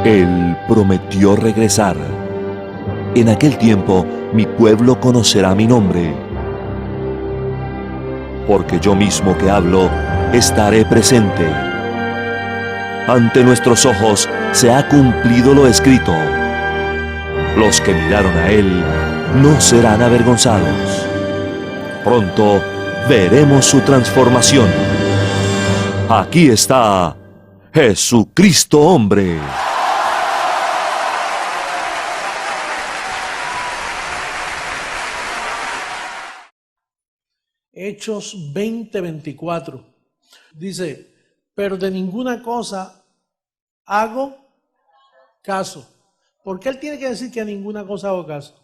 Él prometió regresar. En aquel tiempo mi pueblo conocerá mi nombre. Porque yo mismo que hablo, estaré presente. Ante nuestros ojos se ha cumplido lo escrito. Los que miraron a Él no serán avergonzados. Pronto veremos su transformación. Aquí está Jesucristo hombre. Hechos 20:24 dice: pero de ninguna cosa hago caso. ¿Por qué él tiene que decir que a ninguna cosa hago caso?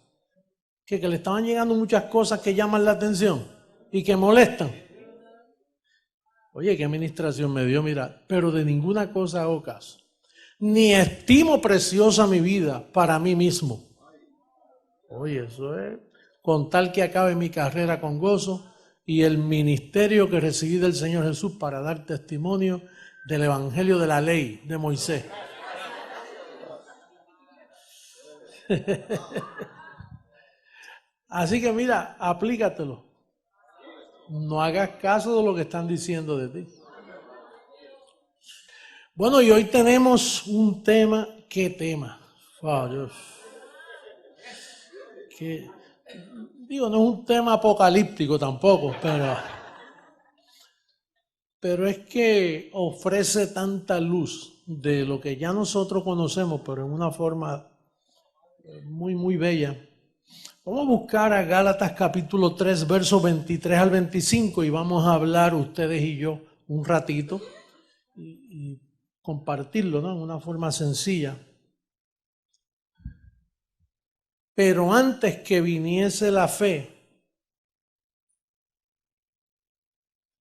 Que le estaban llegando muchas cosas que llaman la atención y que molestan. Oye, qué administración me dio, mira, pero de ninguna cosa hago caso. Ni estimo preciosa mi vida para mí mismo. Oye, eso es con tal que acabe mi carrera con gozo y el ministerio que recibí del Señor Jesús para dar testimonio del evangelio de la ley de Moisés. Así que mira, aplícatelo. No hagas caso de lo que están diciendo de ti. Bueno, y hoy tenemos un tema. ¿Qué tema? Oh, Dios. Digo, no es un tema apocalíptico tampoco, pero es que ofrece tanta luz de lo que ya nosotros conocemos, pero en una forma muy, muy bella. Vamos a buscar a Gálatas capítulo 3, versos 23 al 25 y vamos a hablar ustedes y yo un ratito y compartirlo, ¿no? En una forma sencilla. Pero antes que viniese la fe,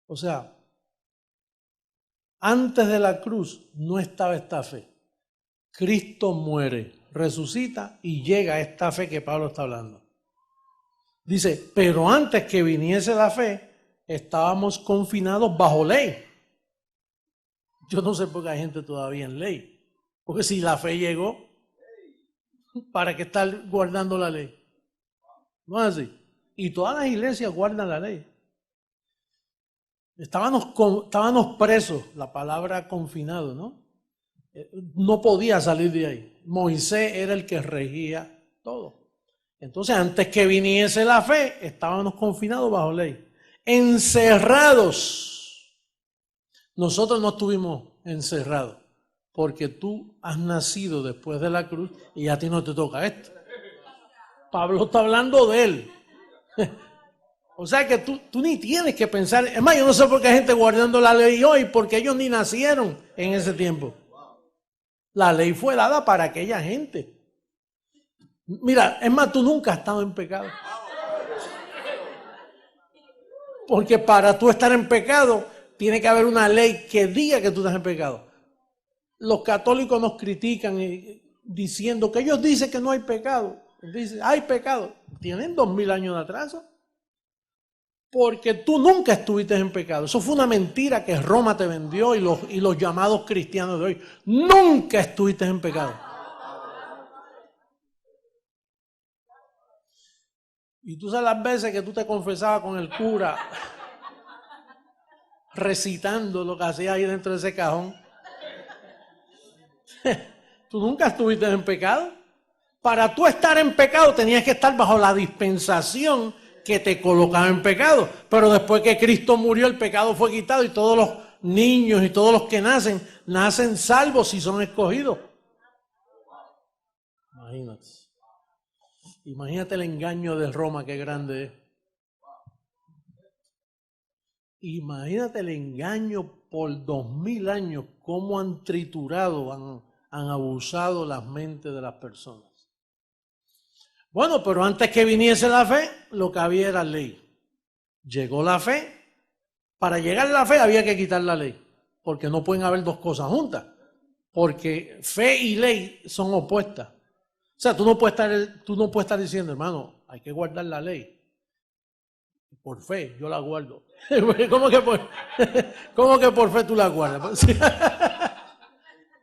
o sea, antes de la cruz no estaba esta fe. Cristo muere, resucita y llega esta fe que Pablo está hablando. Dice, pero antes que viniese la fe, estábamos confinados bajo ley. Yo no sé por qué hay gente todavía en ley. Porque si la fe llegó, ¿para qué estar guardando la ley? No es así. Y todas las iglesias guardan la ley. Estábamos presos, la palabra confinado, ¿no? No podía salir de ahí. Moisés era el que regía todo. Entonces, antes que viniese la fe, estábamos confinados bajo ley. Encerrados. Nosotros no estuvimos encerrados, porque tú has nacido después de la cruz y a ti no te toca esto. Pablo está hablando de él. O sea que tú ni tienes que pensar. Es más, yo no sé por qué hay gente guardando la ley hoy, porque ellos ni nacieron en ese tiempo. La ley fue dada para aquella gente. Mira, es más, tú nunca has estado en pecado. Porque para tú estar en pecado, tiene que haber una ley que diga que tú estás en pecado. Los católicos nos critican diciendo que ellos dicen que no hay pecado. Dicen, hay pecado. Tienen 2000 años de atraso. Porque tú nunca estuviste en pecado. Eso fue una mentira que Roma te vendió y los llamados cristianos de hoy. Nunca estuviste en pecado. Y tú sabes las veces que tú te confesabas con el cura recitando lo que hacía ahí dentro de ese cajón. Tú nunca estuviste en pecado. Para tú estar en pecado tenías que estar bajo la dispensación que te colocaba en pecado. Pero después que Cristo murió, el pecado fue quitado y todos los niños y todos los que nacen salvos si son escogidos. Imagínate el engaño de Roma, qué grande es. Imagínate el engaño por 2000 años, cómo han triturado, han abusado las mentes de las personas. Bueno, pero antes que viniese la fe, lo que había era ley. Llegó la fe. Para llegar a la fe había que quitar la ley, porque no pueden haber dos cosas juntas, porque fe y ley son opuestas. O sea, tú no puedes estar diciendo, hermano, hay que guardar la ley. Por fe, yo la guardo. ¿Cómo que por fe tú la guardas?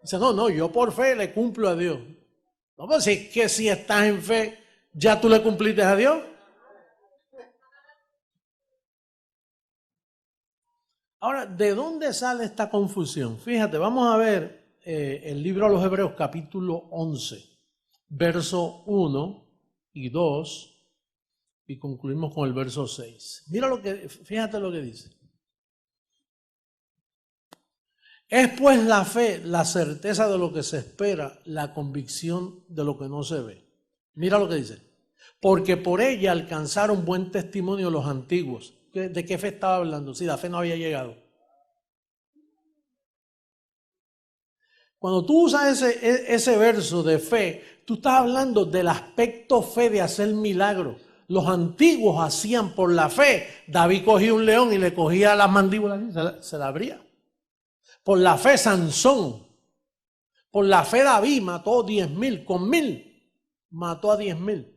Dice, no, yo por fe le cumplo a Dios. No, pues es que si estás en fe, ya tú le cumpliste a Dios. Ahora, ¿de dónde sale esta confusión? Fíjate, vamos a ver el libro a los Hebreos capítulo 11, verso 1 y 2, y concluimos con el verso 6. Fíjate lo que dice. Es pues la fe, la certeza de lo que se espera, la convicción de lo que no se ve. Mira lo que dice. Porque por ella alcanzaron buen testimonio los antiguos. ¿De qué fe estaba hablando? Si la fe no había llegado. Cuando tú usas ese verso de fe, tú estás hablando del aspecto fe de hacer milagros. Los antiguos hacían por la fe. David cogía un león y le cogía las mandíbulas y se la abría. Por la fe Sansón. Por la fe David mató 10,000. Con 1,000 mató a 10,000.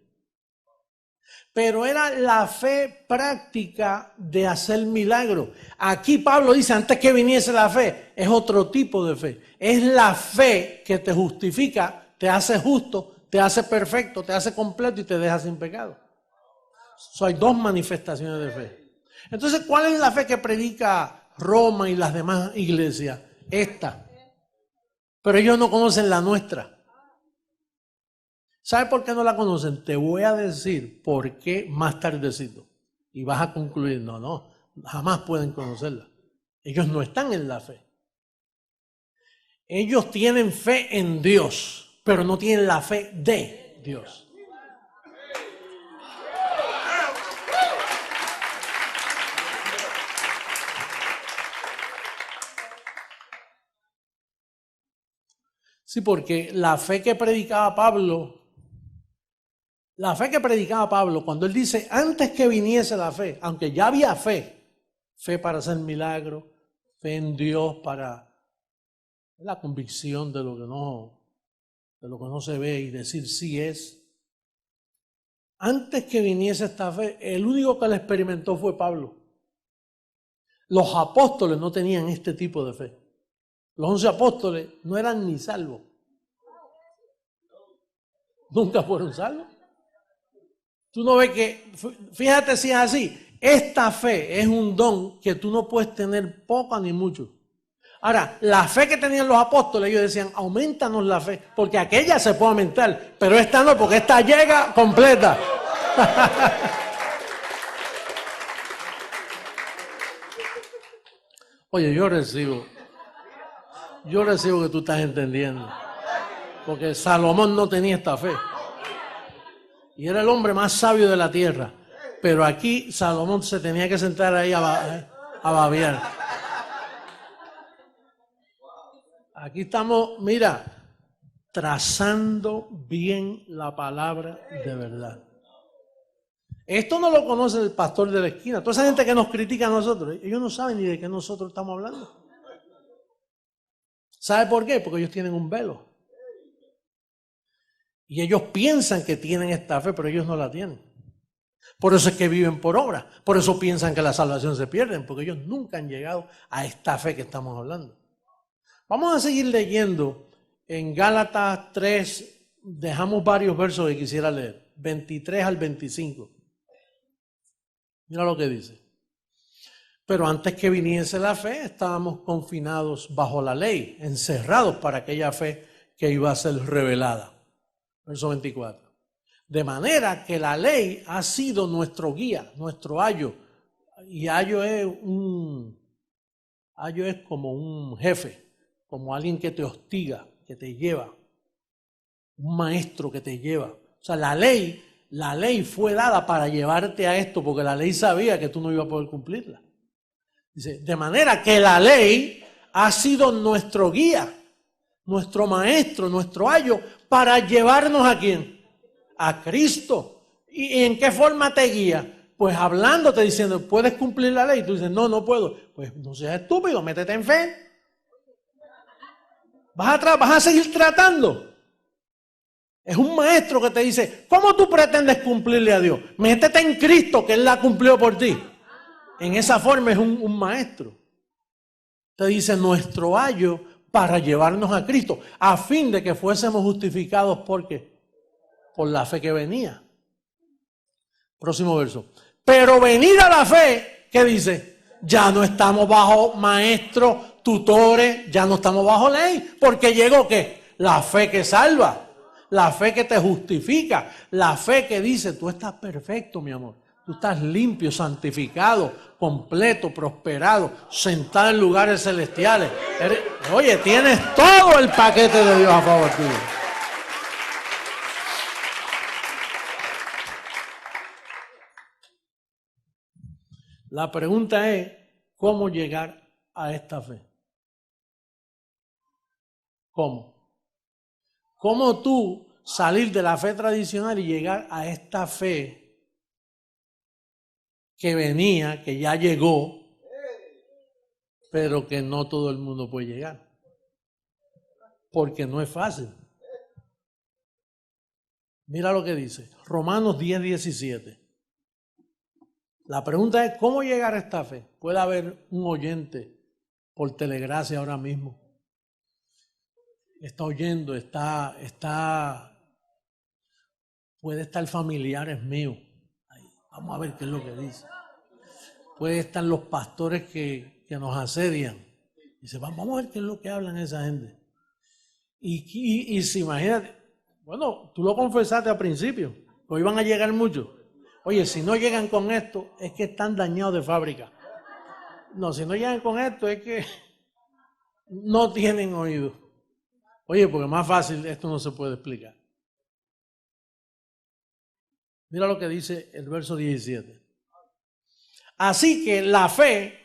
Pero era la fe práctica de hacer milagros. Aquí Pablo dice, antes que viniese la fe, es otro tipo de fe. Es la fe que te justifica, te hace justo, te hace perfecto, te hace completo y te deja sin pecado. Hay dos manifestaciones de fe. Entonces, ¿cuál es la fe que predica Roma y las demás iglesias? Esta. Pero ellos no conocen la nuestra. ¿Sabe por qué no la conocen? Te voy a decir por qué más tardecito. Y vas a concluir, no, jamás pueden conocerla. Ellos no están en la fe. Ellos tienen fe en Dios, pero no tienen la fe de Dios. Sí, porque la fe que predicaba Pablo, cuando él dice, antes que viniese la fe, aunque ya había fe para hacer milagros, fe en Dios para la convicción de lo que no se ve y decir sí es. Antes que viniese esta fe, el único que la experimentó fue Pablo. Los apóstoles no tenían este tipo de fe. Los 11 apóstoles no eran ni salvos. Nunca fueron salvos. Tú no ves que, fíjate si es así, esta fe es un don que tú no puedes tener poca ni mucho. Ahora, la fe que tenían los apóstoles, ellos decían, aumentanos la fe, porque aquella se puede aumentar, pero esta no, porque esta llega completa. Oye, yo recibo que tú estás entendiendo, porque Salomón no tenía esta fe. Y era el hombre más sabio de la tierra. Pero aquí Salomón se tenía que sentar ahí a babear. Aquí estamos, mira, trazando bien la palabra de verdad. Esto no lo conoce el pastor de la esquina. Toda esa gente que nos critica a nosotros, ellos no saben ni de qué nosotros estamos hablando. ¿Sabe por qué? Porque ellos tienen un velo. Y ellos piensan que tienen esta fe, pero ellos no la tienen. Por eso es que viven por obra. Por eso piensan que la salvación se pierde, porque ellos nunca han llegado a esta fe que estamos hablando. Vamos a seguir leyendo en Gálatas 3. Dejamos varios versos que quisiera leer. 23 al 25. Mira lo que dice. Pero antes que viniese la fe, estábamos confinados bajo la ley, encerrados para aquella fe que iba a ser revelada. Verso 24. De manera que la ley ha sido nuestro guía, nuestro ayo. Y ayo es como un jefe, como alguien que te hostiga, que te lleva. Un maestro que te lleva. O sea, la ley fue dada para llevarte a esto, porque la ley sabía que tú no ibas a poder cumplirla. Dice, de manera que la ley ha sido nuestro guía, nuestro maestro, nuestro ayo, para llevarnos ¿a quién? A Cristo. ¿Y en qué forma te guía? Pues hablándote, diciendo, ¿puedes cumplir la ley? Tú dices, no puedo. Pues no seas estúpido, métete en fe. Vas a seguir tratando. Es un maestro que te dice, ¿cómo tú pretendes cumplirle a Dios? Métete en Cristo, que Él la cumplió por ti. En esa forma es un maestro. Te dice, nuestro ayo para llevarnos a Cristo, a fin de que fuésemos justificados. ¿Por qué? Por la fe que venía. Próximo verso. Pero venida la fe, ¿qué dice? Ya no estamos bajo maestros, tutores, ya no estamos bajo ley, porque llegó ¿qué? La fe que salva, la fe que te justifica, la fe que dice, tú estás perfecto, mi amor, tú estás limpio, santificado, completo, prosperado, sentado en lugares celestiales. Oye, tienes todo el paquete de Dios a favor tuyo. La pregunta es, ¿cómo llegar a esta fe? ¿Cómo? ¿Cómo tú salir de la fe tradicional y llegar a esta fe que venía, que ya llegó, pero que no todo el mundo puede llegar? Porque no es fácil. Mira lo que dice, Romanos 10:17. La pregunta es, ¿cómo llegar a esta fe? Puede haber un oyente por telegracia ahora mismo. Está oyendo, puede estar familiares míos. Ahí, vamos a ver qué es lo que dice. Puede estar los pastores que nos asedian. Dice, vamos a ver qué es lo que hablan esa gente. Y si imagínate, bueno, tú lo confesaste al principio, que hoy van a llegar muchos. Oye, si no llegan con esto, es que están dañados de fábrica. No, si no llegan con esto, es que no tienen oído. Oye, porque más fácil esto no se puede explicar. Mira lo que dice el verso 17. Así que la fe,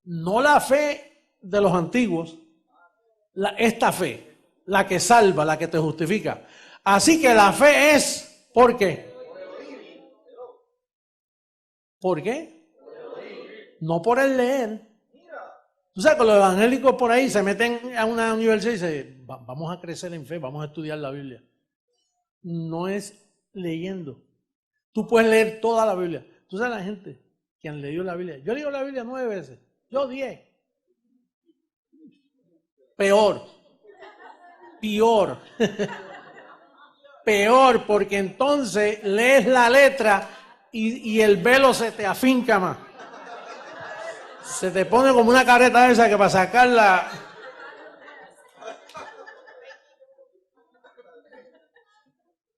no la fe de los antiguos, esta fe, la que salva, la que te justifica. Así que la fe es, ¿por qué? ¿Por qué? No por el leer. Tú sabes que los evangélicos por ahí se meten a una universidad y dicen, vamos a crecer en fe, vamos a estudiar la Biblia. No es leyendo. Tú puedes leer toda la Biblia. Tú sabes la gente que han leído la Biblia. Yo leo la Biblia 9 veces. Yo 10. Peor. Peor, porque entonces lees la letra y el velo se te afinca más. Se te pone como una careta esa que para sacarla.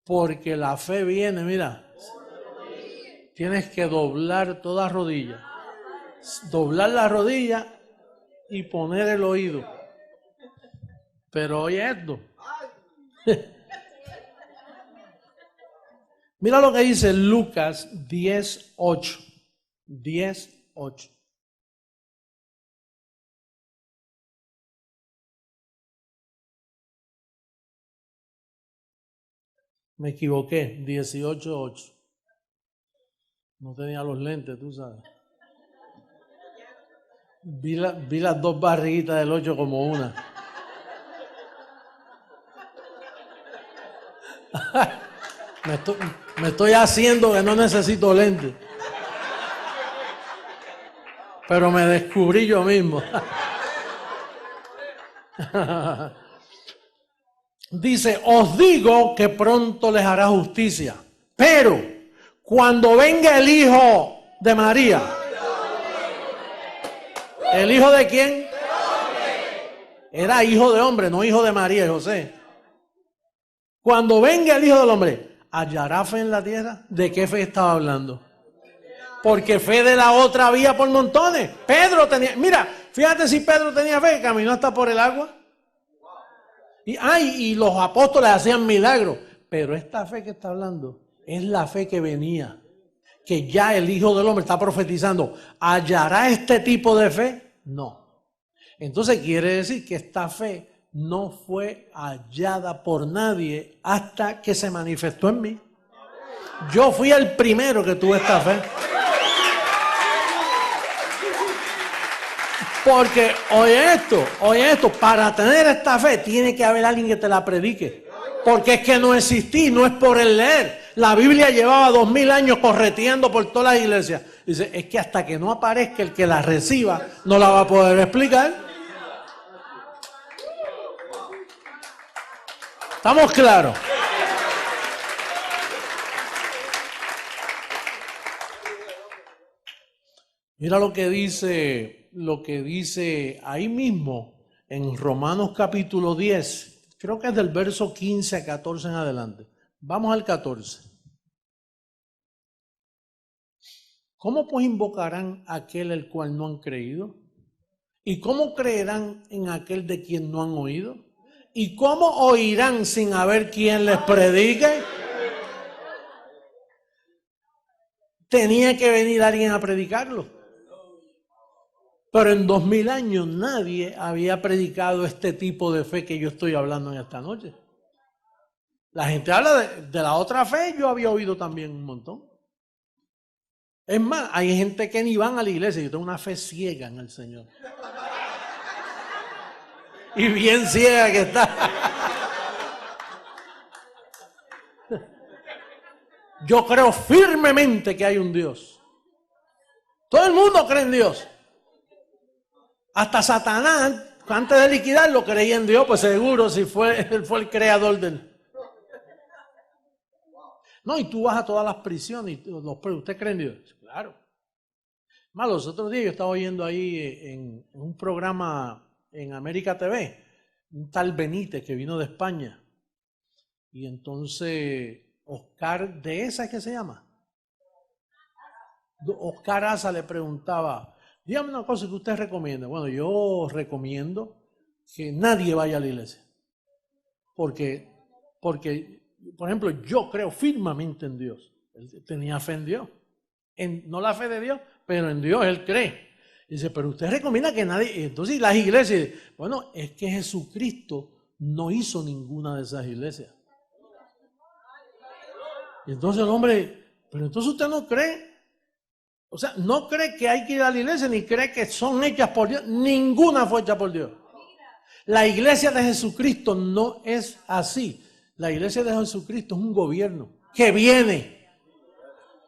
Porque la fe viene, mira. Tienes que doblar toda rodilla. Doblar la rodilla y poner el oído. Pero oye esto. Mira lo que dice Lucas 10:8. 10:8. Me equivoqué, 18:8. No tenía los lentes, tú sabes. Vi las dos barriguitas del 8 como una. Me estoy haciendo que no necesito lentes. Pero me descubrí yo mismo. Dice, os digo que pronto les hará justicia, pero cuando venga el Hijo de María, ¿el Hijo de quién? Era hijo de hombre, no hijo de María y José. Cuando venga el Hijo del Hombre, ¿hallará fe en la tierra? ¿De qué fe estaba hablando? Porque fe de la otra había por montones. Pedro tenía, mira, fíjate si Pedro tenía fe, caminó hasta por el agua. Y los apóstoles hacían milagros. Pero esta fe que está hablando es la fe que venía. Que ya el Hijo del Hombre está profetizando. ¿Hallará este tipo de fe? No. Entonces quiere decir que esta fe no fue hallada por nadie hasta que se manifestó en mí. Yo fui el primero que tuve esta fe. Porque, oye esto, para tener esta fe tiene que haber alguien que te la predique. Porque es que no existí, no es por el leer. La Biblia llevaba 2000 años correteando por todas las iglesias. Dice, es que hasta que no aparezca el que la reciba, no la va a poder explicar. ¿Estamos claros? Mira lo que dice ahí mismo en Romanos capítulo 10, creo que es del verso 15 a 14 en adelante. Vamos al 14. ¿Cómo pues invocarán a aquel el cual no han creído? ¿Y cómo creerán en aquel de quien no han oído? ¿Y cómo oirán sin haber quien les predique? Tenía que venir alguien a predicarlo. Pero en 2000 años nadie había predicado este tipo de fe que yo estoy hablando en esta noche. La gente habla de la otra fe, yo había oído también un montón. Es más, hay gente que ni van a la iglesia, yo tengo una fe ciega en el Señor. Y bien ciega que está. Yo creo firmemente que hay un Dios. Todo el mundo cree en Dios. Hasta Satanás, antes de liquidarlo, creía en Dios, pues seguro, si él fue el creador del. No, y tú vas a todas las prisiones y ¿usted cree en Dios? Claro. Más los otros días yo estaba oyendo ahí en un programa en América TV, un tal Benítez que vino de España. Y entonces Oscar de esa, ¿qué se llama? Oscar Asa le preguntaba, dígame una cosa que usted recomienda. Bueno, yo recomiendo que nadie vaya a la iglesia. Porque, por ejemplo, yo creo firmemente en Dios. Él tenía fe en Dios. No la fe de Dios, pero en Dios él cree. Dice, pero usted recomienda que nadie. Entonces las iglesias, bueno, es que Jesucristo no hizo ninguna de esas iglesias. Y entonces el hombre, pero entonces usted no cree. O sea, no cree que hay que ir a la iglesia, ni cree que son hechas por Dios. Ninguna fue hecha por Dios. La iglesia de Jesucristo no es así. La iglesia de Jesucristo es un gobierno que viene,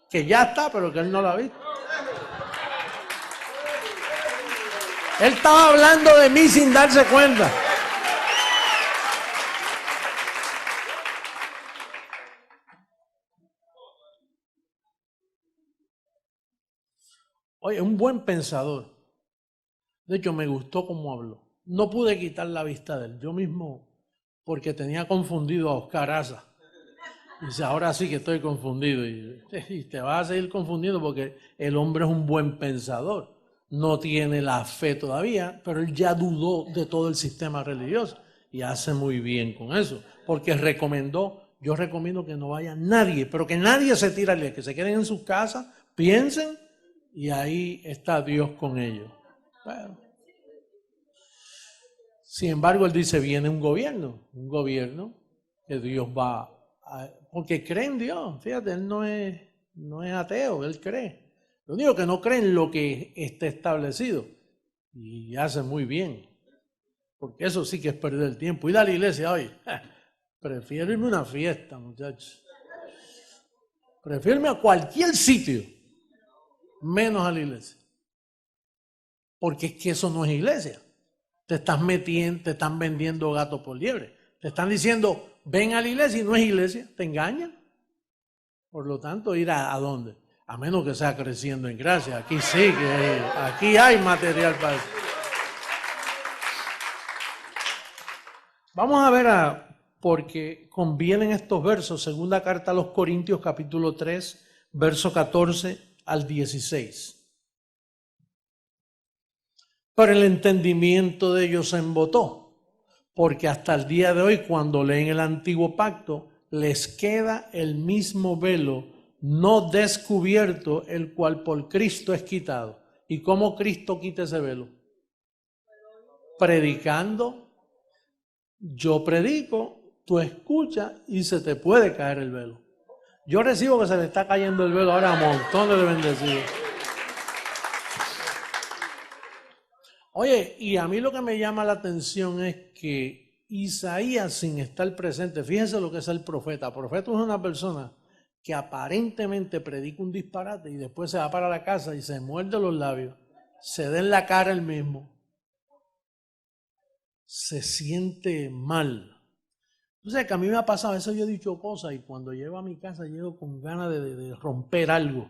que ya está, pero que él no la ha visto. Él estaba hablando de mí sin darse cuenta. Oye, un buen pensador. De hecho, me gustó cómo habló. No pude quitar la vista de él. Yo mismo, porque tenía confundido a Oscar Asa. Dice, ahora sí que estoy confundido. Y te vas a seguir confundiendo porque el hombre es un buen pensador. No tiene la fe todavía, pero él ya dudó de todo el sistema religioso. Y hace muy bien con eso. Porque yo recomiendo que no vaya nadie, pero que nadie se tire al día, que se queden en sus casas, piensen, y ahí está Dios con ellos. Bueno. Sin embargo, él dice, viene un gobierno que Dios va a... Porque cree en Dios, fíjate, él no es ateo, él cree. Lo único que no cree en lo que está establecido. Y hace muy bien, porque eso sí que es perder el tiempo. Ir a la iglesia hoy, prefiero irme a una fiesta, muchachos. Prefiero irme a cualquier sitio, menos a la iglesia. Porque es que eso no es iglesia. Te están vendiendo gato por liebre. Te están diciendo, ven a la iglesia y no es iglesia, te engañan. Por lo tanto, ir a dónde? A menos que sea creciendo en gracia. Aquí sí, aquí hay material para eso. Vamos a ver, porque convienen estos versos, segunda carta a los Corintios, capítulo 3, verso 14 al 16. Pero el entendimiento de ellos se embotó, porque hasta el día de hoy, cuando leen el antiguo pacto, les queda el mismo velo no descubierto, el cual por Cristo es quitado. ¿Y cómo Cristo quita ese velo? Predicando. Yo predico, tú escuchas y se te puede caer el velo. Yo recibo que se le está cayendo el velo ahora a montones de bendecidos. Oye, y a mí lo que me llama la atención es que Isaías, sin estar presente, fíjense lo que es el profeta. El profeta es una persona que aparentemente predica un disparate y después se va para la casa y se muerde los labios, se da en la cara él mismo, se siente mal. Tú sabes que a mí me ha pasado, eso yo he dicho cosas y cuando llego a mi casa llego con ganas de romper algo.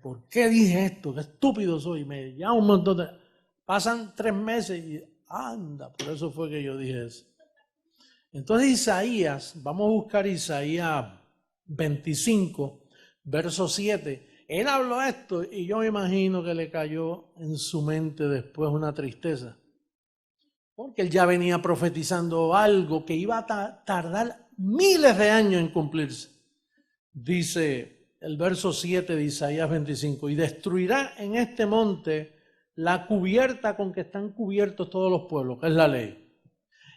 ¿Por qué dije esto? Qué estúpido soy. Me llama un montón de... Pasan 3 meses y anda, por eso fue que yo dije eso. Entonces Isaías, vamos a buscar Isaías 25, verso 7. Él habló esto y yo me imagino que le cayó en su mente después una tristeza. Porque él ya venía profetizando algo que iba a tardar miles de años en cumplirse. Dice el verso 7 de Isaías 25, y destruirá en este monte la cubierta con que están cubiertos todos los pueblos, que es la ley,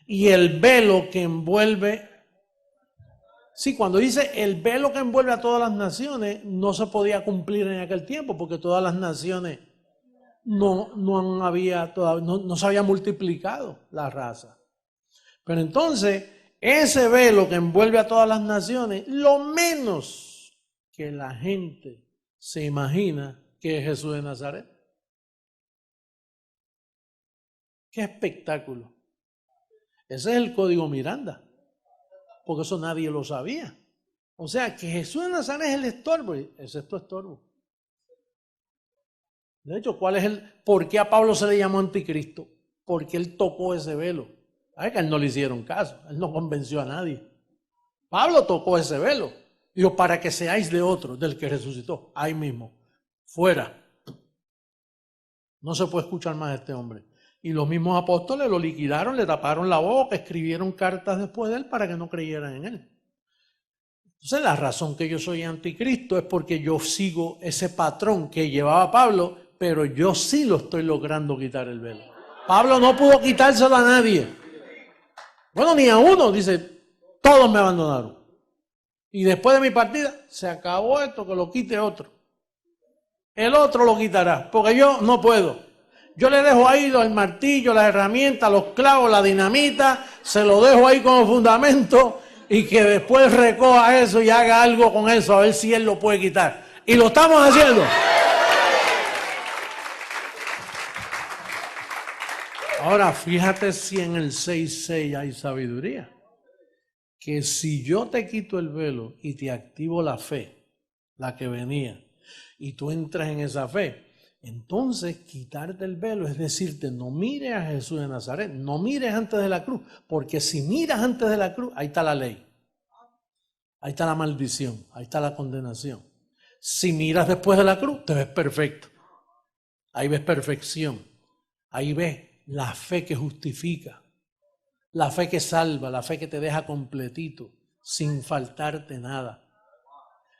y el velo que envuelve. Sí, cuando dice el velo que envuelve a todas las naciones, no se podía cumplir en aquel tiempo, porque todas las naciones no se había multiplicado la raza. Pero entonces, ese velo que envuelve a todas las naciones, lo menos que la gente se imagina que es Jesús de Nazaret. ¡Qué espectáculo! Ese es el código Miranda, porque eso nadie lo sabía. O sea, que Jesús de Nazaret es el estorbo, ese es tu estorbo. De hecho, ¿por qué a Pablo se le llamó anticristo? Porque él tocó ese velo. ¿Sabes que a él no le hicieron caso? Él no convenció a nadie. Pablo tocó ese velo. Dijo, para que seáis de otro, del que resucitó. Ahí mismo. Fuera. No se puede escuchar más a este hombre. Y los mismos apóstoles lo liquidaron, le taparon la boca, escribieron cartas después de él para que no creyeran en él. Entonces la razón que yo soy anticristo es porque yo sigo ese patrón que llevaba Pablo, pero yo sí lo estoy logrando quitar el velo. Pablo no pudo quitárselo a nadie. Bueno, ni a uno, dice, todos me abandonaron. Y después de mi partida, se acabó esto, que lo quite otro. El otro lo quitará, porque yo no puedo. Yo le dejo ahí el martillo, las herramientas, los clavos, la dinamita, se lo dejo ahí como fundamento y que después recoja eso y haga algo con eso, a ver si él lo puede quitar. Y lo estamos haciendo. Ahora, fíjate si en el 6.6 hay sabiduría. Que si yo te quito el velo y te activo la fe, la que venía, y tú entras en esa fe, entonces quitarte el velo es decirte, no mires a Jesús de Nazaret, no mires antes de la cruz, porque si miras antes de la cruz, ahí está la ley, ahí está la maldición, ahí está la condenación. Si miras después de la cruz, te ves perfecto, ahí ves perfección, ahí ves la fe que justifica, la fe que salva, la fe que te deja completito, sin faltarte nada.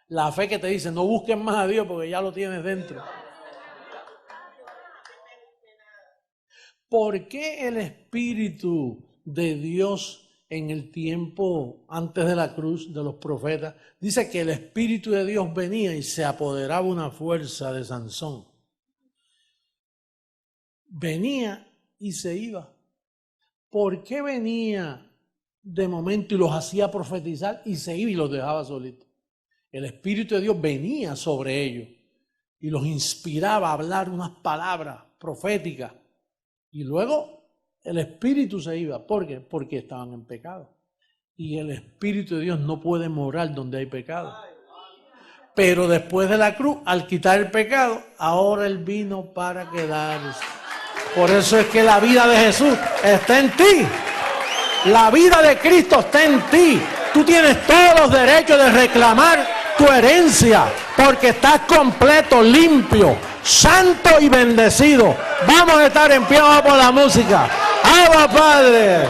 La fe que te dice, no busques más a Dios porque ya lo tienes dentro. ¿Por qué el Espíritu de Dios en el tiempo antes de la cruz de los profetas? Dice que el Espíritu de Dios venía y se apoderaba una fuerza de Sansón. Venía y se iba. ¿Por qué venía de momento y los hacía profetizar y se iba y los dejaba solitos? El Espíritu de Dios venía sobre ellos y los inspiraba a hablar unas palabras proféticas. Y luego el Espíritu se iba. ¿Por qué? Porque estaban en pecado. Y el Espíritu de Dios no puede morar donde hay pecado. Pero después de la cruz, al quitar el pecado, ahora Él vino para quedarse. Por eso es que la vida de Jesús está en ti. La vida de Cristo está en ti. Tú tienes todos los derechos de reclamar tu herencia, porque estás completo, limpio, santo y bendecido. Vamos a estar en pie por la música. ¡Abba, Padre!